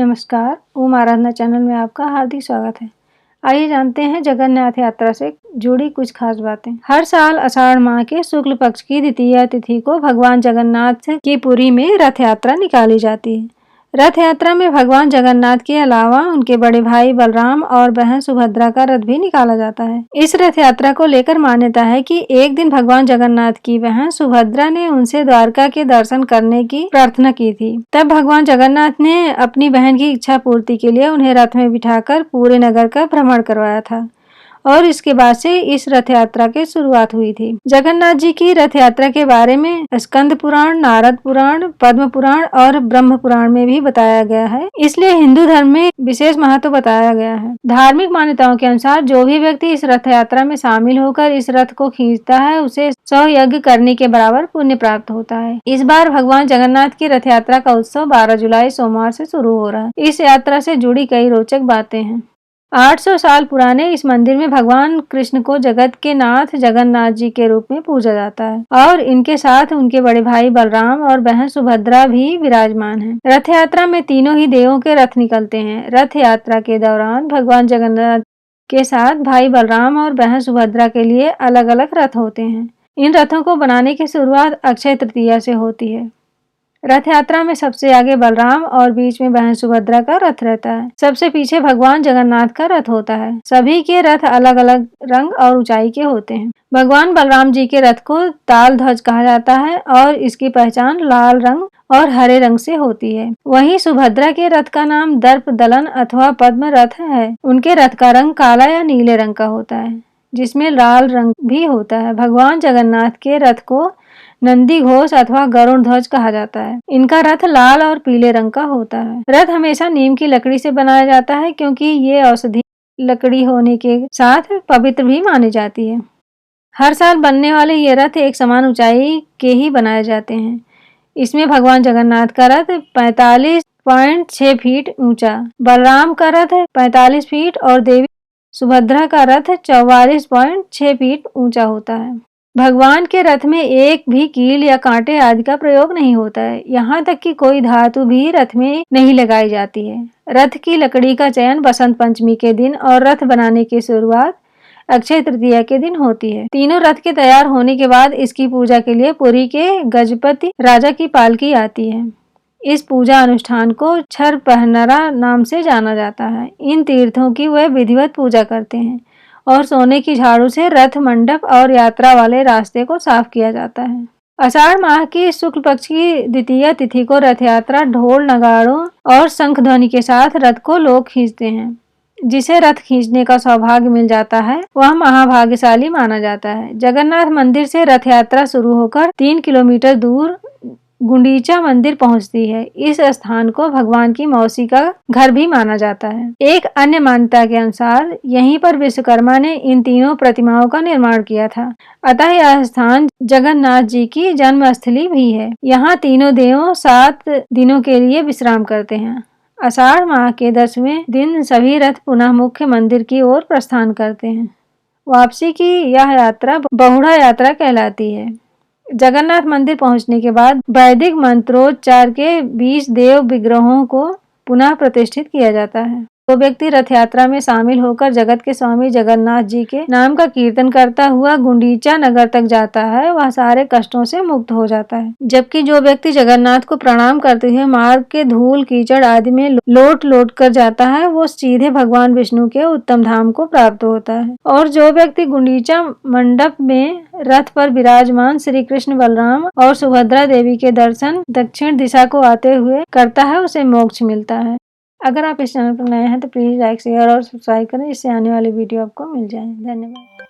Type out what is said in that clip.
नमस्कार, ओम आराधना चैनल में आपका हार्दिक स्वागत है। आइए जानते हैं जगन्नाथ यात्रा से जुड़ी कुछ खास बातें। हर साल आषाढ़ माह के शुक्ल पक्ष की द्वितीया तिथि को भगवान जगन्नाथ की पुरी में रथ यात्रा निकाली जाती है। रथ यात्रा में भगवान जगन्नाथ के अलावा उनके बड़े भाई बलराम और बहन सुभद्रा का रथ भी निकाला जाता है। इस रथ यात्रा को लेकर मान्यता है कि एक दिन भगवान जगन्नाथ की बहन सुभद्रा ने उनसे द्वारका के दर्शन करने की प्रार्थना की थी। तब भगवान जगन्नाथ ने अपनी बहन की इच्छा पूर्ति के लिए उन्हें रथ में बिठाकर पूरे नगर का भ्रमण करवाया था और इसके बाद से इस रथ यात्रा की शुरुआत हुई थी। जगन्नाथ जी की रथ यात्रा के बारे में स्कंद पुराण, नारद पुराण, पद्म पुराण और ब्रह्म पुराण में भी बताया गया है, इसलिए हिंदू धर्म में विशेष महत्व बताया गया है। धार्मिक मान्यताओं के अनुसार जो भी व्यक्ति इस रथ यात्रा में शामिल होकर इस रथ को खींचता है उसे 100 यज्ञ करने के बराबर पुण्य प्राप्त होता है। इस बार भगवान जगन्नाथ की रथ यात्रा का उत्सव 12 जुलाई सोमवार से शुरू हो रहा है। इस यात्रा से जुड़ी कई रोचक बातें हैं। 800 साल पुराने इस मंदिर में भगवान कृष्ण को जगत के नाथ जगन्नाथ जी के रूप में पूजा जाता है और इनके साथ उनके बड़े भाई बलराम और बहन सुभद्रा भी विराजमान हैं। रथ यात्रा में तीनों ही देवों के रथ निकलते हैं। रथ यात्रा के दौरान भगवान जगन्नाथ के साथ भाई बलराम और बहन सुभद्रा के लिए अलग अलग रथ होते हैं। इन रथों को बनाने की शुरुआत अक्षय तृतीया से होती है। रथ यात्रा में सबसे आगे बलराम और बीच में बहन सुभद्रा का रथ रहता है। सबसे पीछे भगवान जगन्नाथ का रथ होता है। सभी के रथ अलग अलग रंग और ऊंचाई के होते हैं। भगवान बलराम जी के रथ को ताल ध्वज कहा जाता है और इसकी पहचान लाल रंग और हरे रंग से होती है। वहीं सुभद्रा के रथ का नाम दर्प दलन अथवा पद्म रथ है। उनके रथ का रंग काला या नीले रंग का होता है, जिसमें लाल रंग भी होता है। भगवान जगन्नाथ के रथ को नंदी घोष अथवा गरुड़ ध्वज कहा जाता है। इनका रथ लाल और पीले रंग का होता है। रथ हमेशा नीम की लकड़ी से बनाया जाता है क्योंकि ये औषधि लकड़ी होने के साथ पवित्र भी मानी जाती है। हर साल बनने वाले ये रथ एक समान ऊंचाई के ही बनाए जाते हैं। इसमें भगवान जगन्नाथ का रथ 45.6 फीट ऊंचा, बलराम का रथ 45 फीट और देवी सुभद्रा का रथ 44.6 फीट ऊंचा होता है। भगवान के रथ में एक भी कील या कांटे आदि का प्रयोग नहीं होता है। यहाँ तक कि कोई धातु भी रथ में नहीं लगाई जाती है। रथ की लकड़ी का चयन बसंत पंचमी के दिन और रथ बनाने की शुरुआत अक्षय तृतीया के दिन होती है। तीनों रथ के तैयार होने के बाद इसकी पूजा के लिए पुरी के गजपति राजा की पालकी आती है। इस पूजा अनुष्ठान को छर पहनरा नाम से जाना जाता है। इन तीर्थों की वह विधिवत पूजा करते हैं और सोने की झाड़ू से रथ मंडप और यात्रा वाले रास्ते को साफ किया जाता है। आषाढ़ माह की शुक्ल पक्ष की द्वितीया तिथि को रथ यात्रा ढोल नगाड़ों और शंख ध्वनि के साथ रथ को लोग खींचते हैं। जिसे रथ खींचने का सौभाग्य मिल जाता है वह महाभाग्यशाली माना जाता है। जगन्नाथ मंदिर से रथ यात्रा शुरू होकर 3 किलोमीटर दूर गुंडीचा मंदिर पहुंचती है। इस स्थान को भगवान की मौसी का घर भी माना जाता है। एक अन्य मान्यता के अनुसार यहीं पर विश्वकर्मा ने इन तीनों प्रतिमाओं का निर्माण किया था, अतः यह स्थान जगन्नाथ जी की जन्मस्थली भी है। यहाँ तीनों देवों 7 दिनों के लिए विश्राम करते हैं। आषाढ़ माह के 10वें दिन सभी रथ पुनः मुख्य मंदिर की ओर प्रस्थान करते हैं। वापसी की यह यात्रा बहुड़ा यात्रा कहलाती है। जगन्नाथ मंदिर पहुंचने के बाद वैदिक मंत्रोच्चार के 20 देव विग्रहों को पुनः प्रतिष्ठित किया जाता है। जो व्यक्ति रथ यात्रा में शामिल होकर जगत के स्वामी जगन्नाथ जी के नाम का कीर्तन करता हुआ गुंडीचा नगर तक जाता है वह सारे कष्टों से मुक्त हो जाता है। जबकि जो व्यक्ति जगन्नाथ को प्रणाम करते हुए मार्ग के धूल कीचड़ आदि में लोट कर जाता है वो सीधे भगवान विष्णु के उत्तम धाम को प्राप्त होता है। और जो व्यक्ति गुंडीचा मंडप में रथ पर विराजमान श्री कृष्ण, बलराम और सुभद्रा देवी के दर्शन दक्षिण दिशा को आते हुए करता है उसे मोक्ष मिलता है। अगर आप इस चैनल पर नए हैं तो प्लीज लाइक, शेयर और सब्सक्राइब करें, इससे आने वाली वीडियो आपको मिल जाए। धन्यवाद।